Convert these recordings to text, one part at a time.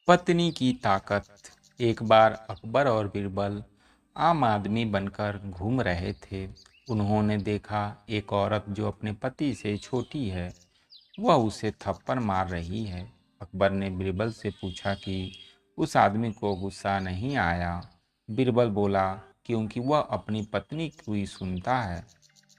पत्नी की ताकत। एक बार अकबर और बीरबल आम आदमी बनकर घूम रहे थे। उन्होंने देखा एक औरत जो अपने पति से छोटी है, वह उसे थप्पड़ मार रही है। अकबर ने बीरबल से पूछा कि उस आदमी को गुस्सा नहीं आया। बीरबल बोला, क्योंकि वह अपनी पत्नी की सुनता है।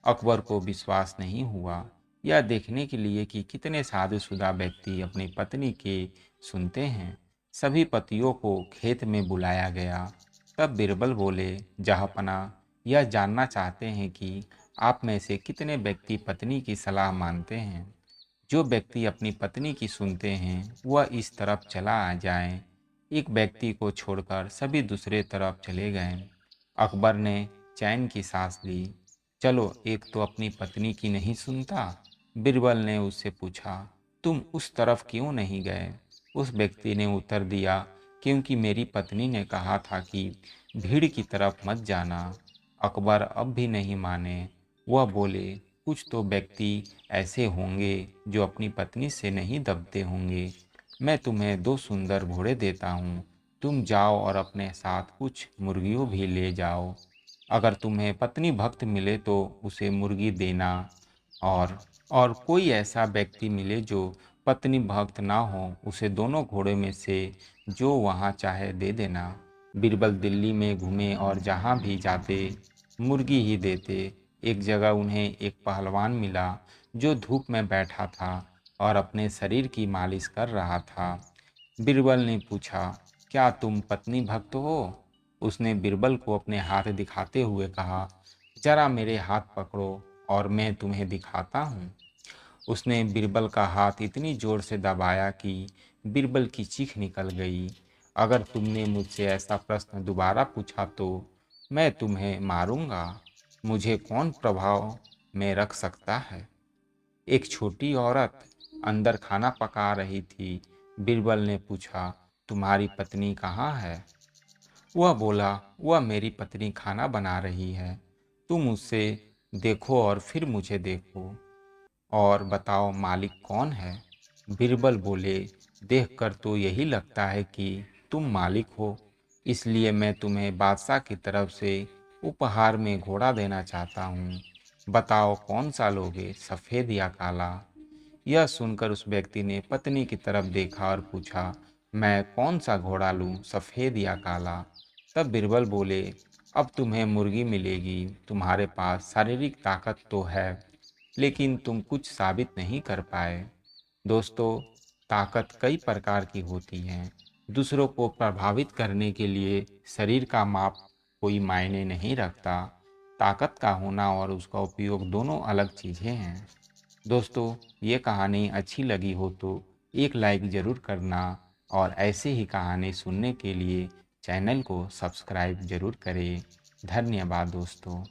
अकबर को विश्वास नहीं हुआ, यह देखने के लिए कि कितने शादीशुदा व्यक्ति अपनी पत्नी के सुनते हैं। सभी पतियों को खेत में बुलाया गया। तब बीरबल बोले, जहाँपना, यह जानना चाहते हैं कि आप में से कितने व्यक्ति पत्नी की सलाह मानते हैं। जो व्यक्ति अपनी पत्नी की सुनते हैं वह इस तरफ चला आ जाए। एक व्यक्ति को छोड़कर सभी दूसरे तरफ चले गए। अकबर ने चैन की सांस ली। चलो, एक तो अपनी पत्नी की नहीं सुनता। बीरबल ने उससे पूछा, तुम उस तरफ क्यों नहीं गए? उस व्यक्ति ने उत्तर दिया, क्योंकि मेरी पत्नी ने कहा था कि भीड़ की तरफ मत जाना। अकबर अब भी नहीं माने। वह बोले, कुछ तो व्यक्ति ऐसे होंगे जो अपनी पत्नी से नहीं दबते होंगे। मैं तुम्हें 2 सुंदर घोड़े देता हूँ। तुम जाओ और अपने साथ कुछ मुर्गियों भी ले जाओ। अगर तुम्हें पत्नी भक्त मिले तो उसे मुर्गी देना, और कोई ऐसा व्यक्ति मिले जो पत्नी भक्त ना हो, उसे दोनों घोड़े में से जो वहाँ चाहे दे देना। बीरबल दिल्ली में घूमे और जहाँ भी जाते मुर्गी ही देते। एक जगह उन्हें एक पहलवान मिला जो धूप में बैठा था और अपने शरीर की मालिश कर रहा था। बीरबल ने पूछा, क्या तुम पत्नी भक्त हो? उसने बीरबल को अपने हाथ दिखाते हुए कहा, जरा मेरे हाथ पकड़ो और मैं तुम्हें दिखाता हूँ। उसने बीरबल का हाथ इतनी जोर से दबाया कि बीरबल की चीख निकल गई। अगर तुमने मुझसे ऐसा प्रश्न दोबारा पूछा तो मैं तुम्हें मारूंगा। मुझे कौन प्रभाव में रख सकता है? एक छोटी औरत अंदर खाना पका रही थी। बीरबल ने पूछा, तुम्हारी पत्नी कहाँ है? वह बोला, वह मेरी पत्नी खाना बना रही है। तुम उससे देखो और फिर मुझे देखो, और बताओ मालिक कौन है? बीरबल बोले, देखकर तो यही लगता है कि तुम मालिक हो, इसलिए मैं तुम्हें बादशाह की तरफ से उपहार में घोड़ा देना चाहता हूँ। बताओ कौन सा लोगे, सफ़ेद या काला? यह सुनकर उस व्यक्ति ने पत्नी की तरफ देखा और पूछा, मैं कौन सा घोड़ा लूँ, सफ़ेद या काला? तब बीरबल बोले, अब तुम्हें मुर्गी मिलेगी। तुम्हारे पास शारीरिक ताकत तो है, लेकिन तुम कुछ साबित नहीं कर पाए। दोस्तों, ताकत कई प्रकार की होती हैं। दूसरों को प्रभावित करने के लिए शरीर का माप कोई मायने नहीं रखता। ताकत का होना और उसका उपयोग दोनों अलग चीज़ें हैं। दोस्तों, ये कहानी अच्छी लगी हो तो एक लाइक ज़रूर करना, और ऐसे ही कहानी सुनने के लिए चैनल को सब्सक्राइब ज़रूर करें। धन्यवाद दोस्तों।